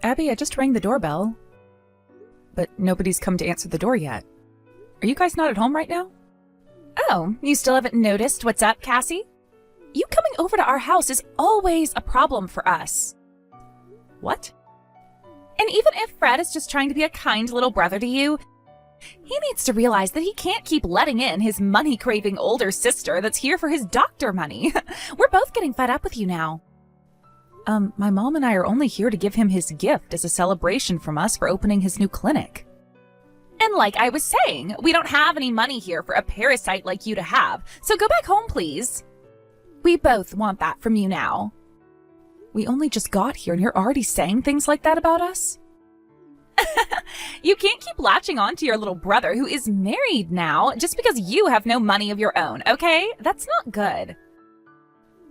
Abby, I just rang the doorbell. But nobody's come to answer the door yet. Are you guys not at home right now? Oh, you still haven't noticed what's up, Cassie? You coming over to our house is always a problem for us. What? And even if Fred is just trying to be a kind little brother to you, he needs to realize that he can't keep letting in his money-craving older sister that's here for his doctor money. We're both getting fed up with you now. My mom and I are only here to give him his gift as a celebration from us for opening his new clinic. And like I was saying, we don't have any money here for a parasite like you to have, so go back home, please. We both want that from you now. We only just got here and you're already saying things like that about us? You can't keep latching on to your little brother who is married now just because you have no money of your own, okay? That's not good.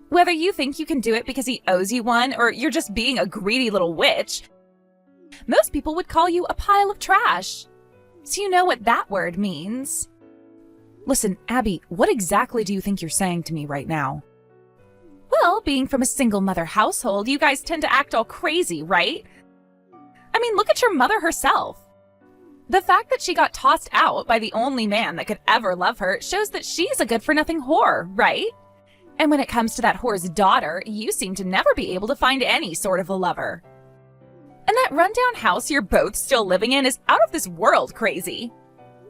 Whether you think you can do it because he owes you one or you're just being a greedy little witch, most people would call you a pile of trash. So you know what that word means. Listen, Abby, what exactly do you think you're saying to me right now? Well, being from a single mother household, you guys tend to act all crazy, right? I mean, look at your mother herself. The fact that she got tossed out by the only man that could ever love her shows that she's a good-for-nothing whore, right? And when it comes to that whore's daughter, you seem to never be able to find any sort of a lover. And that rundown house you're both still living in is out of this world crazy.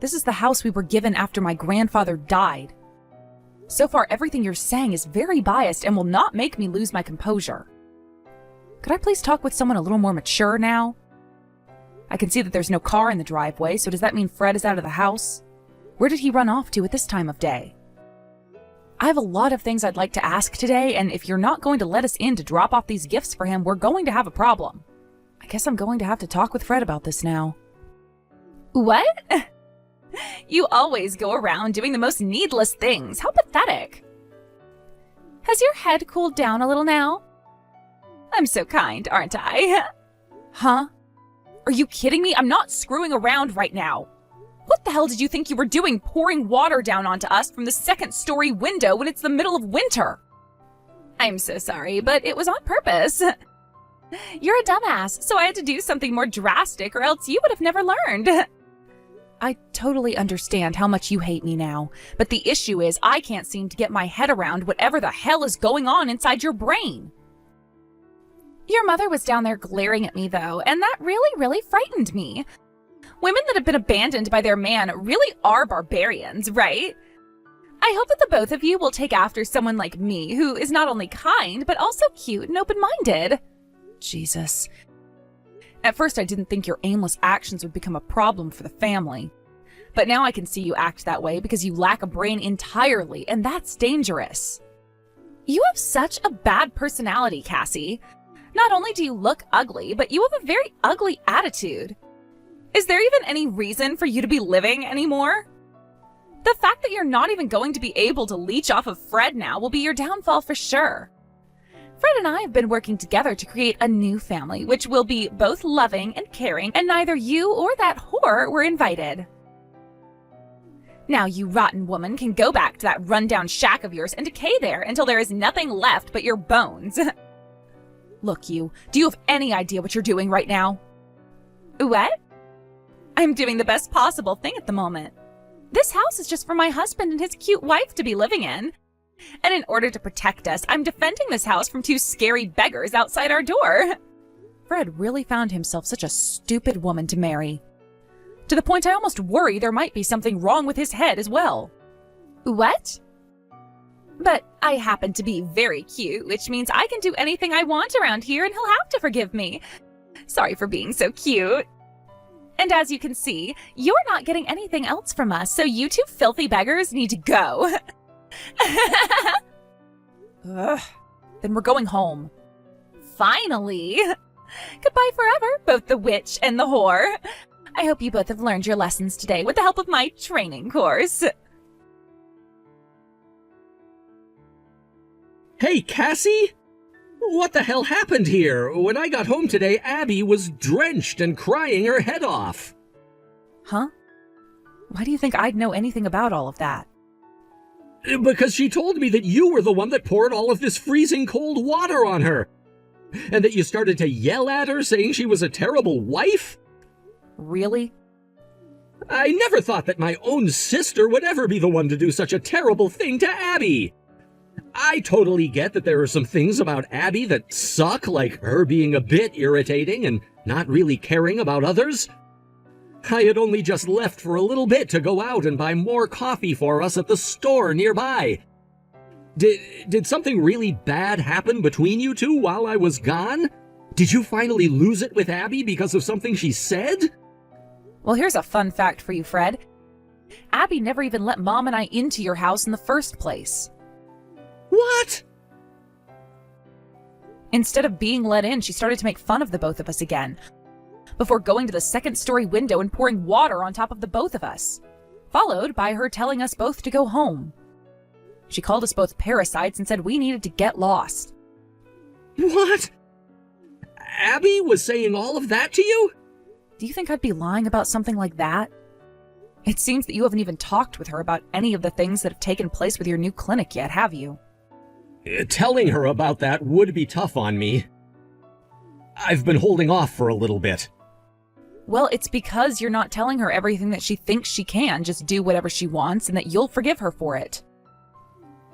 This is the house we were given after my grandfather died. So far, everything you're saying is very biased and will not make me lose my composure. Could I please talk with someone a little more mature now? I can see that there's no car in the driveway, so does that mean Fred is out of the house? Where did he run off to at this time of day? I have a lot of things I'd like to ask today, and if you're not going to let us in to drop off these gifts for him, we're going to have a problem. I guess I'm going to have to talk with Fred about this now. What? You always go around doing the most needless things. How pathetic. Has your head cooled down a little now? I'm so kind, aren't I? Huh? Are you kidding me? I'm not screwing around right now. What the hell did you think you were doing pouring water down onto us from the second-story window when it's the middle of winter? I'm so sorry, but it was on purpose. You're a dumbass, so I had to do something more drastic or else you would have never learned. I totally understand how much you hate me now, but the issue is I can't seem to get my head around whatever the hell is going on inside your brain. Your mother was down there glaring at me, though, and that really frightened me. Women that have been abandoned by their man really are barbarians, right? I hope that the both of you will take after someone like me, who is not only kind, but also cute and open-minded. Jesus. At first, I didn't think your aimless actions would become a problem for the family. But now I can see you act that way because you lack a brain entirely, and that's dangerous. You have such a bad personality, Cassie. Not only do you look ugly, but you have a very ugly attitude. Is there even any reason for you to be living anymore? The fact that you're not even going to be able to leech off of Fred now will be your downfall for sure. Fred and I have been working together to create a new family, which will be both loving and caring, and neither you or that whore were invited. Now you rotten woman can go back to that rundown shack of yours and decay there until there is nothing left but your bones. Look, do you have any idea what you're doing right now? What? I'm doing the best possible thing at the moment. This house is just for my husband and his cute wife to be living in. And in order to protect us, I'm defending this house from two scary beggars outside our door. Fred really found himself such a stupid woman to marry. To the point I almost worry there might be something wrong with his head as well. What? But I happen to be very cute, which means I can do anything I want around here and he'll have to forgive me. Sorry for being so cute. And as you can see, you're not getting anything else from us, so you two filthy beggars need to go. Ugh. Then we're going home. Finally. Goodbye forever, both the witch and the whore. I hope you both have learned your lessons today with the help of my training course. Hey, Cassie! What the hell happened here? When I got home today, Abby was drenched and crying her head off. Huh? Why do you think I'd know anything about all of that? Because she told me that you were the one that poured all of this freezing cold water on her. And that you started to yell at her, saying she was a terrible wife? Really? I never thought that my own sister would ever be the one to do such a terrible thing to Abby. I totally get that there are some things about Abby that suck, like her being a bit irritating and not really caring about others. I had only just left for a little bit to go out and buy more coffee for us at the store nearby. Did something really bad happen between you two while I was gone? Did you finally lose it with Abby because of something she said? Well, here's a fun fact for you, Fred. Abby never even let Mom and I into your house in the first place. What? Instead of being let in, she started to make fun of the both of us again, before going to the second-story window and pouring water on top of the both of us, followed by her telling us both to go home. She called us both parasites and said we needed to get lost. What? Abby was saying all of that to you? Do you think I'd be lying about something like that? It seems that you haven't even talked with her about any of the things that have taken place with your new clinic yet, have you? Telling her about that would be tough on me. I've been holding off for a little bit. Well, it's because you're not telling her everything that she thinks she can just do whatever she wants and that you'll forgive her for it.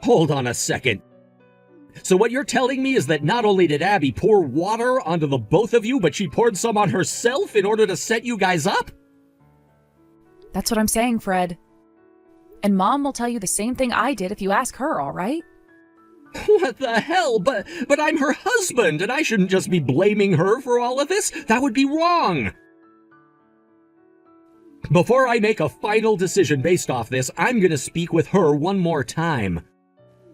Hold on a second. So what you're telling me is that not only did Abby pour water onto the both of you, but she poured some on herself in order to set you guys up? That's what I'm saying, Fred. And Mom will tell you the same thing I did if you ask her, all right? What the hell? But I'm her husband, and I shouldn't just be blaming her for all of this. That would be wrong. Before I make a final decision based off this, I'm gonna speak with her one more time.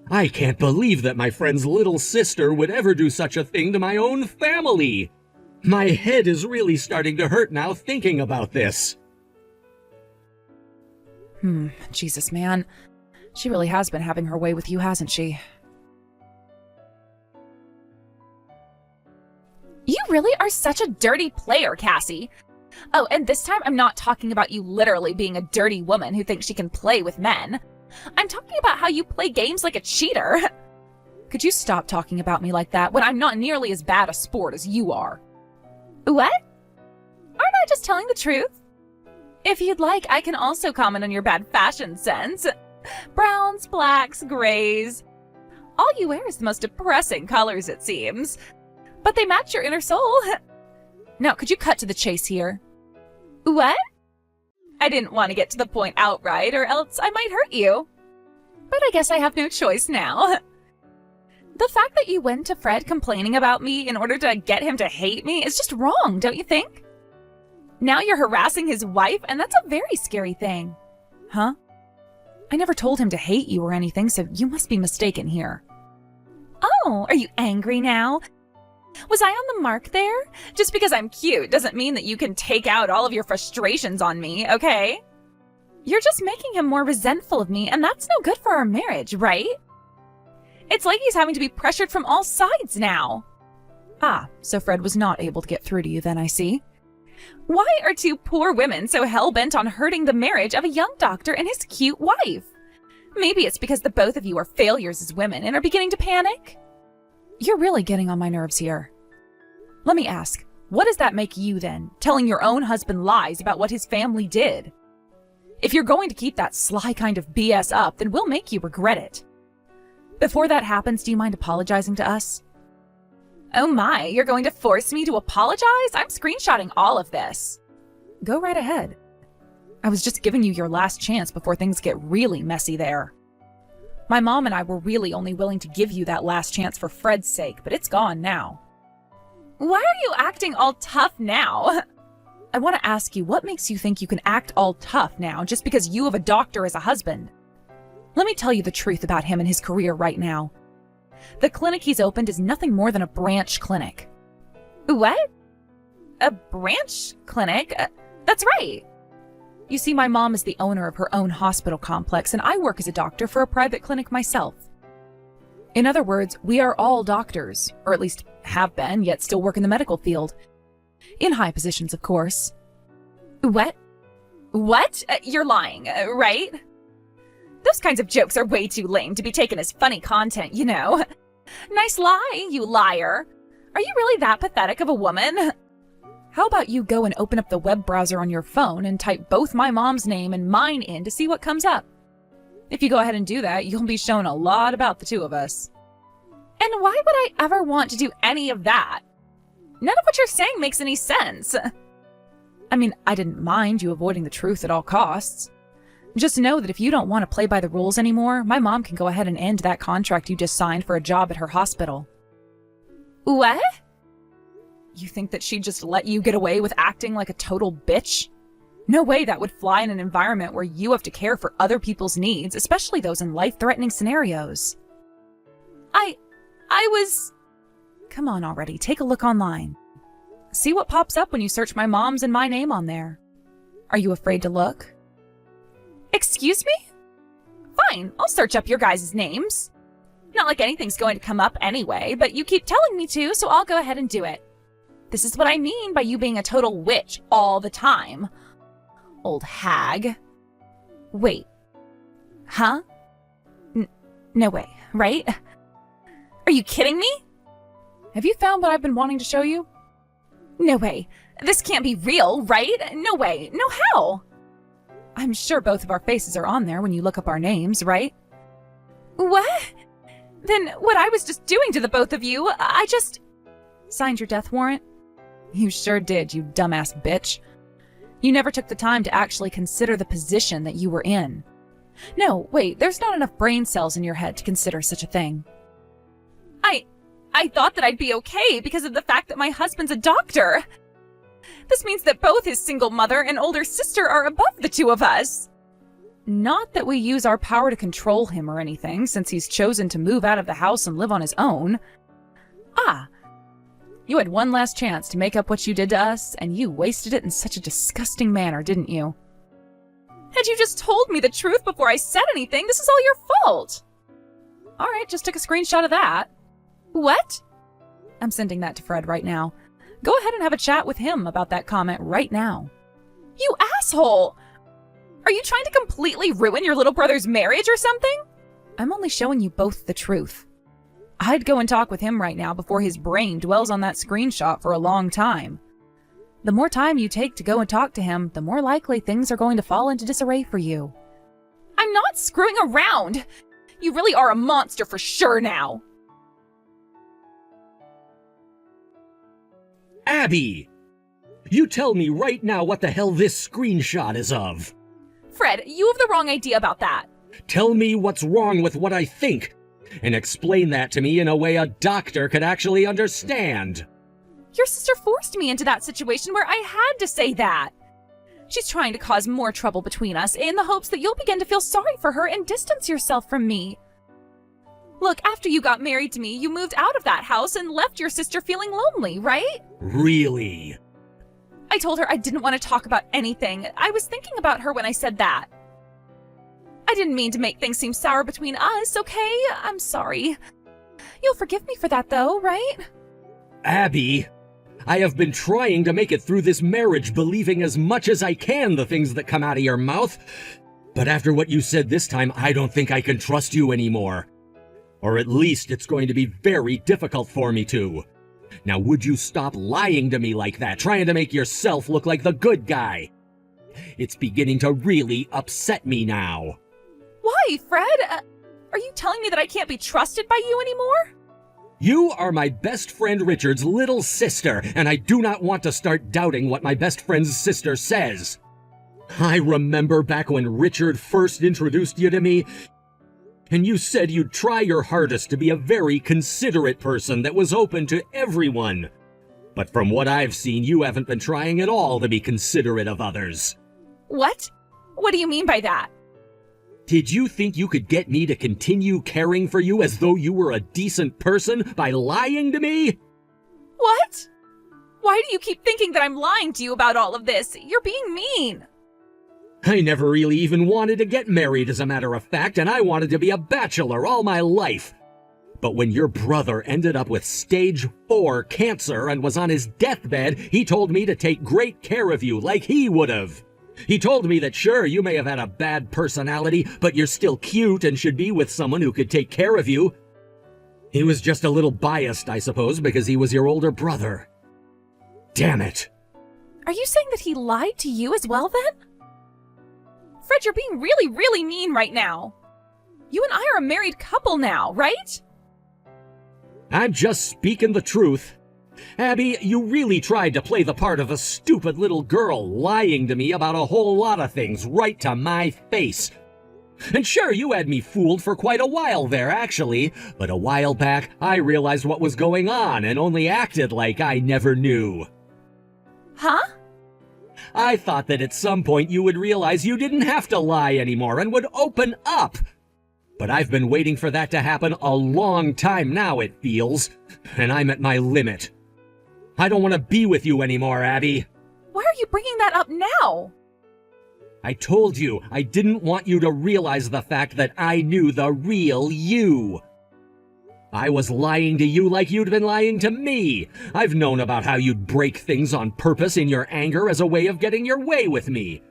I can't believe that my friend's little sister would ever do such a thing to my own family. My head is really starting to hurt now thinking about this. Jesus, man. She really has been having her way with you, hasn't she? You really are such a dirty player, Cassie. Oh, and this time I'm not talking about you literally being a dirty woman who thinks she can play with men. I'm talking about how you play games like a cheater. Could you stop talking about me like that when I'm not nearly as bad a sport as you are? What? Aren't I just telling the truth? If you'd like, I can also comment on your bad fashion sense. Browns, blacks, grays. All you wear is the most depressing colors, it seems. But they match your inner soul. Now, could you cut to the chase here? What? I didn't want to get to the point outright, or else I might hurt you. But I guess I have no choice now. The fact that you went to Fred complaining about me in order to get him to hate me is just wrong, don't you think? Now you're harassing his wife, and that's a very scary thing. Huh? I never told him to hate you or anything, so you must be mistaken here. Oh, are you angry now? Was I on the mark there? Just because I'm cute doesn't mean that you can take out all of your frustrations on me, okay? You're just making him more resentful of me, and that's no good for our marriage, right? It's like he's having to be pressured from all sides now. Ah, so Fred was not able to get through to you then, I see. Why are two poor women so hell-bent on hurting the marriage of a young doctor and his cute wife? Maybe it's because the both of you are failures as women and are beginning to panic? You're really getting on my nerves here. Let me ask, what does that make you then, telling your own husband lies about what his family did? If you're going to keep that sly kind of BS up, then we'll make you regret it. Before that happens, do you mind apologizing to us? Oh my, you're going to force me to apologize? I'm screenshotting all of this. Go right ahead. I was just giving you your last chance before things get really messy there. My mom and I were really only willing to give you that last chance for Fred's sake, but it's gone now. Why are you acting all tough now? I want to ask you, what makes you think you can act all tough now just because you have a doctor as a husband? Let me tell you the truth about him and his career right now. The clinic he's opened is nothing more than a branch clinic. What? A branch clinic? That's right. You see, my mom is the owner of her own hospital complex, and I work as a doctor for a private clinic myself. In other words, we are all doctors, or at least have been, yet still work in the medical field. In high positions, of course. What? What? You're lying, right? Those kinds of jokes are way too lame to be taken as funny content, you know. Nice lie, you liar. Are you really that pathetic of a woman? How about you go and open up the web browser on your phone and type both my mom's name and mine in to see what comes up? If you go ahead and do that, you'll be shown a lot about the two of us. And why would I ever want to do any of that? None of what you're saying makes any sense. I mean, I didn't mind you avoiding the truth at all costs. Just know that if you don't want to play by the rules anymore, my mom can go ahead and end that contract you just signed for a job at her hospital. What? You think that she'd just let you get away with acting like a total bitch? No way that would fly in an environment where you have to care for other people's needs, especially those in life-threatening scenarios. I was... Come on already, take a look online. See what pops up when you search my mom's and my name on there. Are you afraid to look? Excuse me? Fine, I'll search up your guys' names. Not like anything's going to come up anyway, but you keep telling me to, so I'll go ahead and do it. This is what I mean by you being a total witch all the time. Old hag. Wait. Huh? No way, right? Are you kidding me? Have you found what I've been wanting to show you? No way. This can't be real, right? No way. No how. I'm sure both of our faces are on there when you look up our names, right? What? Then what I was just doing to the both of you, I just... Signed your death warrant? You sure did, you dumbass bitch. You never took the time to actually consider the position that you were in. No, wait, there's not enough brain cells in your head to consider such a thing. I thought that I'd be okay because of the fact that my husband's a doctor. This means that both his single mother and older sister are above the two of us. Not that we use our power to control him or anything, since he's chosen to move out of the house and live on his own. Ah, you had one last chance to make up what you did to us, and you wasted it in such a disgusting manner, didn't you? Had you just told me the truth before I said anything, this is all your fault. All right, just took a screenshot of that. What? I'm sending that to Fred right now. Go ahead and have a chat with him about that comment right now. You asshole! Are you trying to completely ruin your little brother's marriage or something? I'm only showing you both the truth. I'd go and talk with him right now before his brain dwells on that screenshot for a long time. The more time you take to go and talk to him, the more likely things are going to fall into disarray for you. I'm not screwing around! You really are a monster for sure now! Abby! You tell me right now what the hell this screenshot is of. Fred, you have the wrong idea about that. Tell me what's wrong with what I think, and explain that to me in a way a doctor could actually understand. Your sister forced me into that situation where I had to say that. She's trying to cause more trouble between us in the hopes that you'll begin to feel sorry for her and distance yourself from me. Look, after you got married to me, you moved out of that house and left your sister feeling lonely, right? Really? I told her I didn't want to talk about anything. I was thinking about her when I said that. I didn't mean to make things seem sour between us, okay? I'm sorry. You'll forgive me for that, though, right? Abby, I have been trying to make it through this marriage believing as much as I can the things that come out of your mouth. But after what you said this time, I don't think I can trust you anymore. Or at least it's going to be very difficult for me to. Now would you stop lying to me like that, trying to make yourself look like the good guy? It's beginning to really upset me now. Why, Fred? Are you telling me that I can't be trusted by you anymore? You are my best friend Richard's little sister, and I do not want to start doubting what my best friend's sister says. I remember back when Richard first introduced you to me, and you said you'd try your hardest to be a very considerate person that was open to everyone. But from what I've seen, you haven't been trying at all to be considerate of others. What? What do you mean by that? Did you think you could get me to continue caring for you as though you were a decent person by lying to me? What? Why do you keep thinking that I'm lying to you about all of this? You're being mean. I never really even wanted to get married, as a matter of fact, and I wanted to be a bachelor all my life. But when your brother ended up with stage 4 cancer and was on his deathbed, he told me to take great care of you like he would have. He told me that sure, you may have had a bad personality, but you're still cute and should be with someone who could take care of you. He was just a little biased, I suppose, because he was your older brother. Damn it. Are you saying that he lied to you as well then? Fred, you're being really, really mean right now. You and I are a married couple now, right? I'm just speaking the truth. Abby, you really tried to play the part of a stupid little girl, lying to me about a whole lot of things right to my face. And sure, you had me fooled for quite a while there, actually, but a while back, I realized what was going on and only acted like I never knew. Huh? I thought that at some point you would realize you didn't have to lie anymore and would open up. But I've been waiting for that to happen a long time now, it feels, and I'm at my limit. I don't want to be with you anymore, Abby. Why are you bringing that up now? I told you I didn't want you to realize the fact that I knew the real you. I was lying to you like you'd been lying to me. I've known about how you'd break things on purpose in your anger as a way of getting your way with me.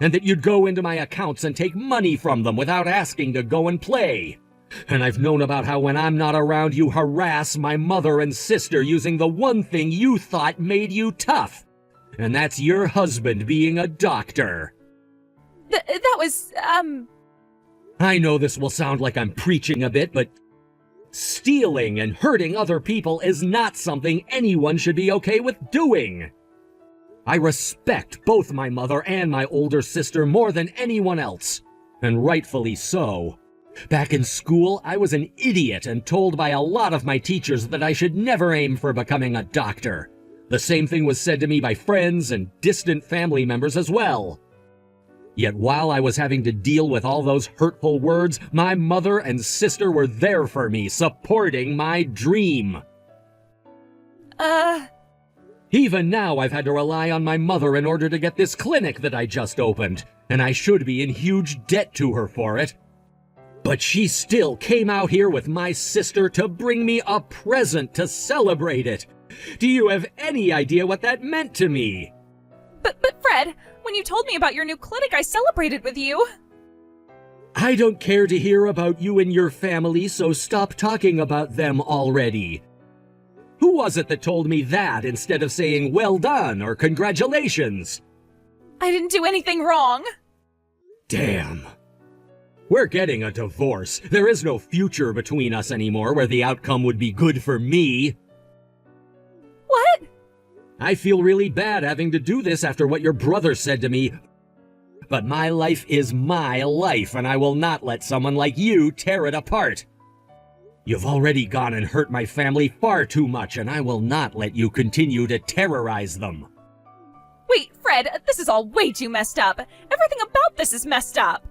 And that you'd go into my accounts and take money from them without asking to go and play. And I've known about how when I'm not around you harass my mother and sister using the one thing you thought made you tough. And that's your husband being a doctor. That was, I know this will sound like I'm preaching a bit, but stealing and hurting other people is not something anyone should be okay with doing. I respect both my mother and my older sister more than anyone else, and rightfully so. Back in school, I was an idiot and told by a lot of my teachers that I should never aim for becoming a doctor. The same thing was said to me by friends and distant family members as well. Yet while I was having to deal with all those hurtful words, my mother and sister were there for me, supporting my dream. Even now, I've had to rely on my mother in order to get this clinic that I just opened, and I should be in huge debt to her for it. But she still came out here with my sister to bring me a present to celebrate it. Do you have any idea what that meant to me? But Fred, when you told me about your new clinic, I celebrated with you. I don't care to hear about you and your family, so stop talking about them already. Who was it that told me that instead of saying well done or congratulations? I didn't do anything wrong. Damn. We're getting a divorce. There is no future between us anymore where the outcome would be good for me. What? I feel really bad having to do this after what your brother said to me. But my life is my life, and I will not let someone like you tear it apart. You've already gone and hurt my family far too much, and I will not let you continue to terrorize them. Wait, Fred, this is all way too messed up. Everything about this is messed up.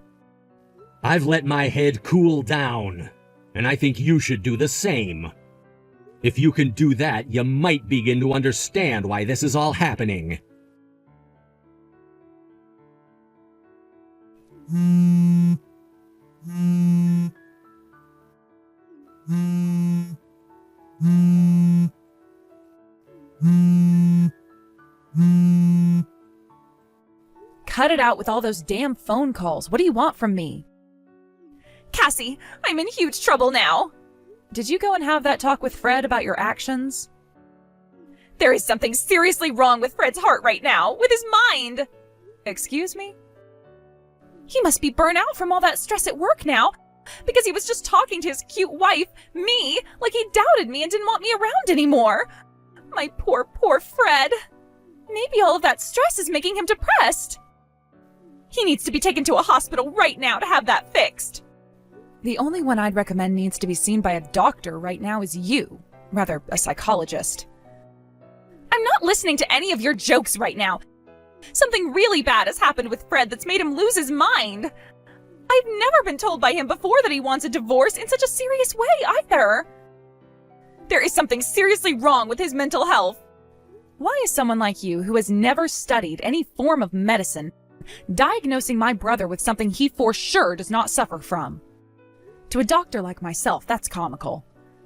I've let my head cool down, and I think you should do the same. If you can do that, you might begin to understand why this is all happening. Cut it out with all those damn phone calls. What do you want from me? Cassie, I'm in huge trouble now. Did you go and have that talk with Fred about your actions? There is something seriously wrong with Fred's heart right now, with his mind. Excuse me? He must be burnt out from all that stress at work now, because he was just talking to his cute wife, me, like he doubted me and didn't want me around anymore. My poor, poor Fred. Maybe all of that stress is making him depressed. He needs to be taken to a hospital right now to have that fixed. The only one I'd recommend needs to be seen by a doctor right now is you. Rather, a psychologist. I'm not listening to any of your jokes right now. Something really bad has happened with Fred that's made him lose his mind. I've never been told by him before that he wants a divorce in such a serious way either. There is something seriously wrong with his mental health. Why is someone like you, who has never studied any form of medicine, diagnosing my brother with something he for sure does not suffer from? To a doctor like myself, that's comical.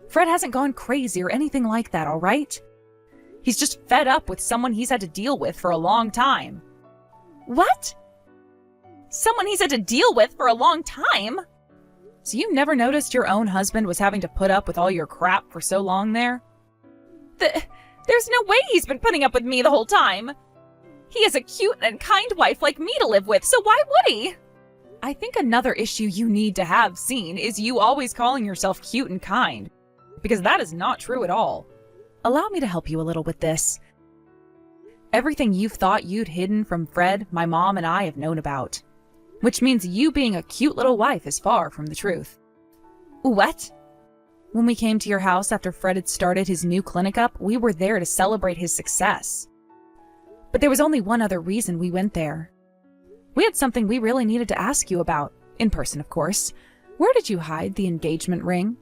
Fred hasn't gone crazy or anything like that, all right? He's just fed up with someone he's had to deal with for a long time. What? Someone he's had to deal with for a long time? So you never noticed your own husband was having to put up with all your crap for so long there? There's no way he's been putting up with me the whole time. He has a cute and kind wife like me to live with, so why would he? I think another issue you need to have seen is you always calling yourself cute and kind, because that is not true at all. Allow me to help you a little with this. Everything you've thought you'd hidden from Fred, my mom, and I have known about. Which means you being a cute little wife is far from the truth. What? When we came to your house after Fred had started his new clinic up, we were there to celebrate his success. But there was only one other reason we went there. We had something we really needed to ask you about, in person of course. Where did you hide the engagement ring?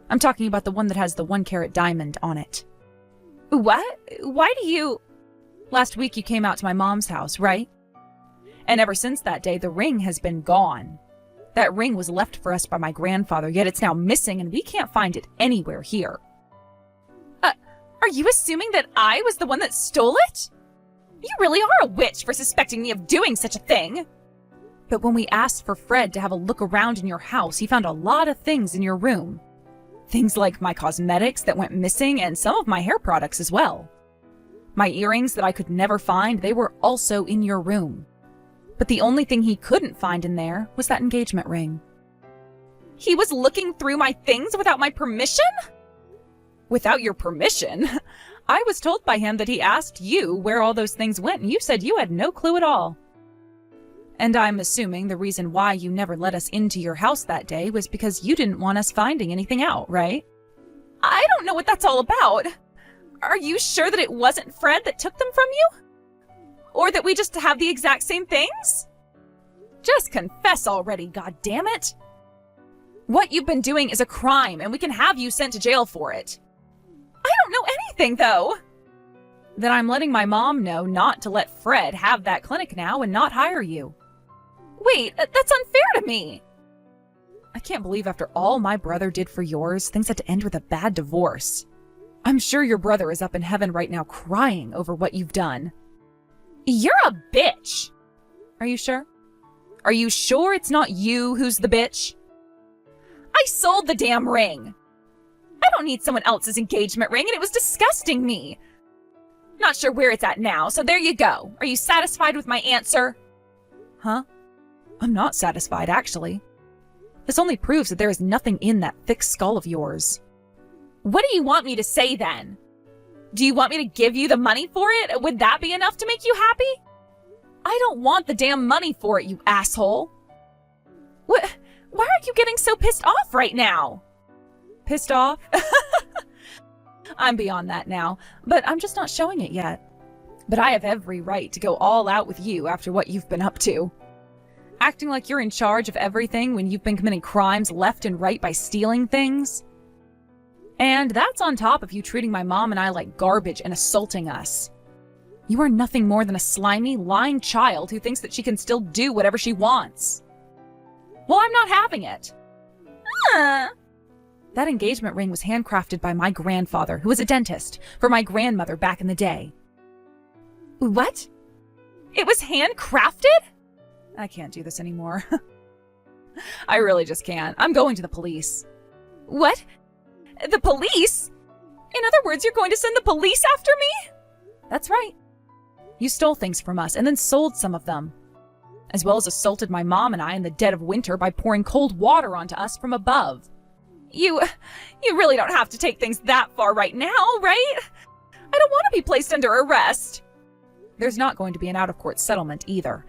I'm talking about the one that has the 1-carat diamond on it. What? Why do you... Last week you came out to my mom's house, right? And ever since that day, the ring has been gone. That ring was left for us by my grandfather, yet it's now missing and we can't find it anywhere here. Are you assuming that I was the one that stole it? You really are a witch for suspecting me of doing such a thing. But when we asked for Fred to have a look around in your house, he found a lot of things in your room. Things like my cosmetics that went missing and some of my hair products as well. My earrings that I could never find, they were also in your room. But the only thing he couldn't find in there was that engagement ring. He was looking through my things without my permission? Without your permission? I was told by him that he asked you where all those things went, and you said you had no clue at all. And I'm assuming the reason why you never let us into your house that day was because you didn't want us finding anything out, right? I don't know what that's all about. Are you sure that it wasn't Fred that took them from you? Or that we just have the exact same things? Just confess already, goddammit! What you've been doing is a crime, and we can have you sent to jail for it. I don't know anything, though. Then I'm letting my mom know not to let Fred have that clinic now and not hire you. Wait, that's unfair to me. I can't believe after all my brother did for yours, things had to end with a bad divorce. I'm sure your brother is up in heaven right now crying over what you've done. You're a bitch. Are you sure? Are you sure it's not you who's the bitch? I sold the damn ring. I don't need someone else's engagement ring, and it was disgusting me. Not sure where it's at now, so there you go. Are you satisfied with my answer? Huh? I'm not satisfied, actually. This only proves that there is nothing in that thick skull of yours. What do you want me to say, then? Do you want me to give you the money for it? Would that be enough to make you happy? I don't want the damn money for it, you asshole. What? Why are you getting so pissed off right now? Pissed off? I'm beyond that now, but I'm just not showing it yet. But I have every right to go all out with you after what you've been up to. Acting like you're in charge of everything when you've been committing crimes left and right by stealing things. And that's on top of you treating my mom and I like garbage and assaulting us. You are nothing more than a slimy, lying child who thinks that she can still do whatever she wants. Well, I'm not having it. That engagement ring was handcrafted by my grandfather, who was a dentist, for my grandmother back in the day. What? It was handcrafted? I can't do this anymore. I really just can't. I'm going to the police. What? The police? In other words, you're going to send the police after me? That's right. You stole things from us and then sold some of them, as well as assaulted my mom and I in the dead of winter by pouring cold water onto us from above. You really don't have to take things that far right now, right? I don't want to be placed under arrest. There's not going to be an out-of-court settlement either.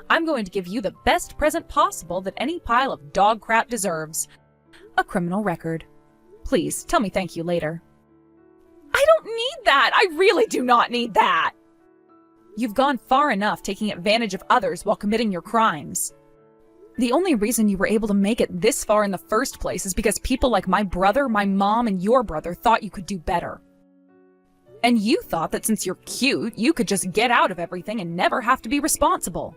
I'm going to give you the best present possible that any pile of dog crap deserves. A criminal record. Please, tell me thank you later. I don't need that! I really do not need that! You've gone far enough taking advantage of others while committing your crimes. The only reason you were able to make it this far in the first place is because people like my brother, my mom, and your brother thought you could do better. And you thought that since you're cute, you could just get out of everything and never have to be responsible.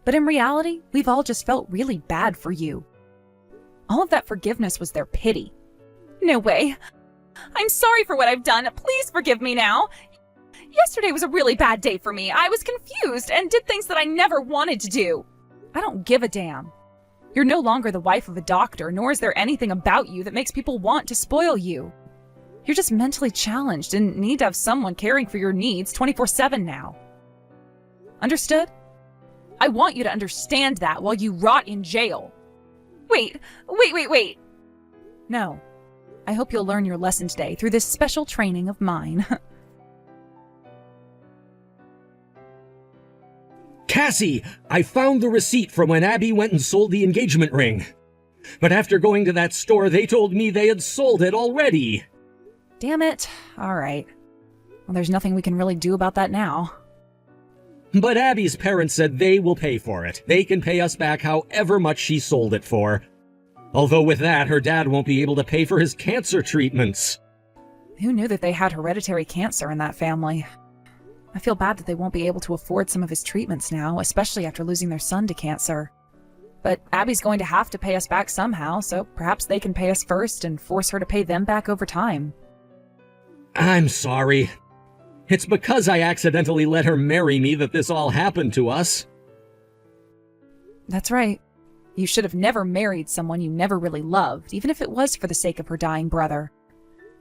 But in reality, we've all just felt really bad for you. All of that forgiveness was their pity. No way. I'm sorry for what I've done. Please forgive me now. Yesterday was a really bad day for me. I was confused and did things that I never wanted to do. I don't give a damn. You're no longer the wife of a doctor, nor is there anything about you that makes people want to spoil you. You're just mentally challenged and need to have someone caring for your needs 24/7 now. Understood? I want you to understand that while you rot in jail. Wait. No. I hope you'll learn your lesson today through this special training of mine. Cassie, I found the receipt from when Abby went and sold the engagement ring. But after going to that store, they told me they had sold it already. Damn it. All right. Well, there's nothing we can really do about that now. But Abby's parents said they will pay for it. They can pay us back however much she sold it for. Although with that, her dad won't be able to pay for his cancer treatments. Who knew that they had hereditary cancer in that family? I feel bad that they won't be able to afford some of his treatments now, especially after losing their son to cancer. But Abby's going to have to pay us back somehow, so perhaps they can pay us first and force her to pay them back over time. I'm sorry. It's because I accidentally let her marry me that this all happened to us. That's right. You should have never married someone you never really loved, even if it was for the sake of her dying brother.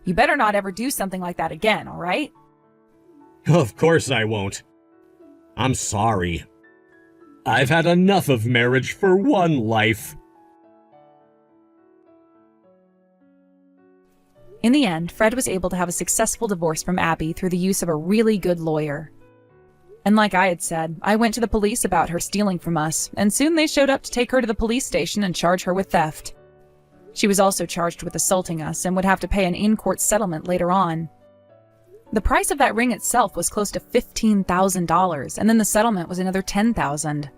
You better not ever do something like that again, all right? Of course I won't. I'm sorry. I've had enough of marriage for one life. In the end, Fred was able to have a successful divorce from Abby through the use of a really good lawyer. And like I had said, I went to the police about her stealing from us, and soon they showed up to take her to the police station and charge her with theft. She was also charged with assaulting us and would have to pay an in-court settlement later on. The price of that ring itself was close to $15,000, and then the settlement was another $10,000.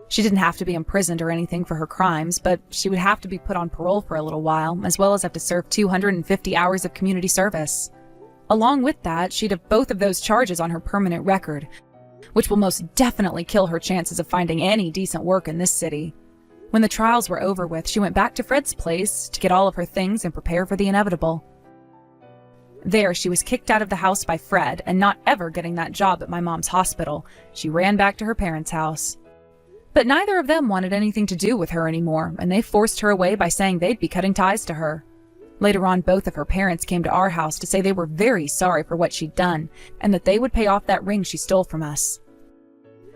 She didn't have to be imprisoned or anything for her crimes, but she would have to be put on parole for a little while, as well as have to serve 250 hours of community service. Along with that, she'd have both of those charges on her permanent record, which will most definitely kill her chances of finding any decent work in this city. When the trials were over with, she went back to Fred's place to get all of her things and prepare for the inevitable. There, she was kicked out of the house by Fred, and not ever getting that job at my mom's hospital, she ran back to her parents' house. But neither of them wanted anything to do with her anymore, and they forced her away by saying they'd be cutting ties to her. Later on, both of her parents came to our house to say they were very sorry for what she'd done, and that they would pay off that ring she stole from us.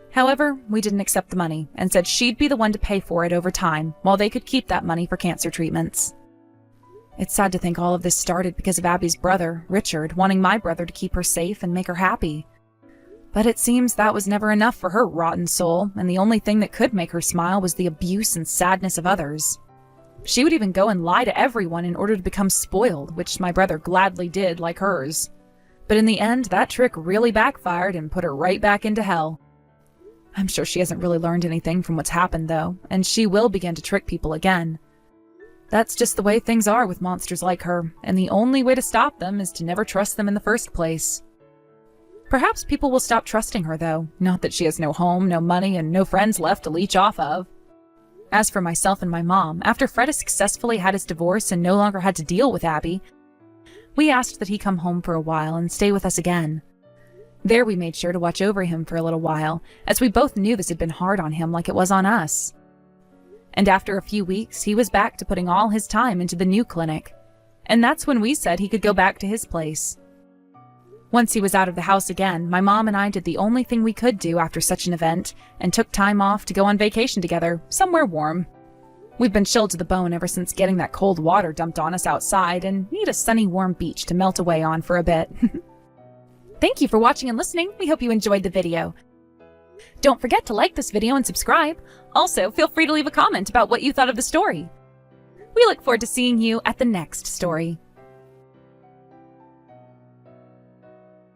However, we didn't accept the money, and said she'd be the one to pay for it over time, while they could keep that money for cancer treatments. It's sad to think all of this started because of Abby's brother, Richard, wanting my brother to keep her safe and make her happy. But it seems that was never enough for her rotten soul, and the only thing that could make her smile was the abuse and sadness of others. She would even go and lie to everyone in order to become spoiled, which my brother gladly did, like hers. But in the end, that trick really backfired and put her right back into hell. I'm sure she hasn't really learned anything from what's happened, though, and she will begin to trick people again. That's just the way things are with monsters like her, and the only way to stop them is to never trust them in the first place. Perhaps people will stop trusting her, though, not that she has no home, no money, and no friends left to leech off of. As for myself and my mom, after Fred has successfully had his divorce and no longer had to deal with Abby, we asked that he come home for a while and stay with us again. There we made sure to watch over him for a little while, as we both knew this had been hard on him like it was on us. And after a few weeks, he was back to putting all his time into the new clinic. And that's when we said he could go back to his place. Once he was out of the house again, my mom and I did the only thing we could do after such an event, and took time off to go on vacation together, somewhere warm. We've been chilled to the bone ever since getting that cold water dumped on us outside, and need a sunny, warm beach to melt away on for a bit. Thank you for watching and listening. We hope you enjoyed the video. Don't forget to like this video and subscribe. Also, feel free to leave a comment about what you thought of the story. We look forward to seeing you at the next story.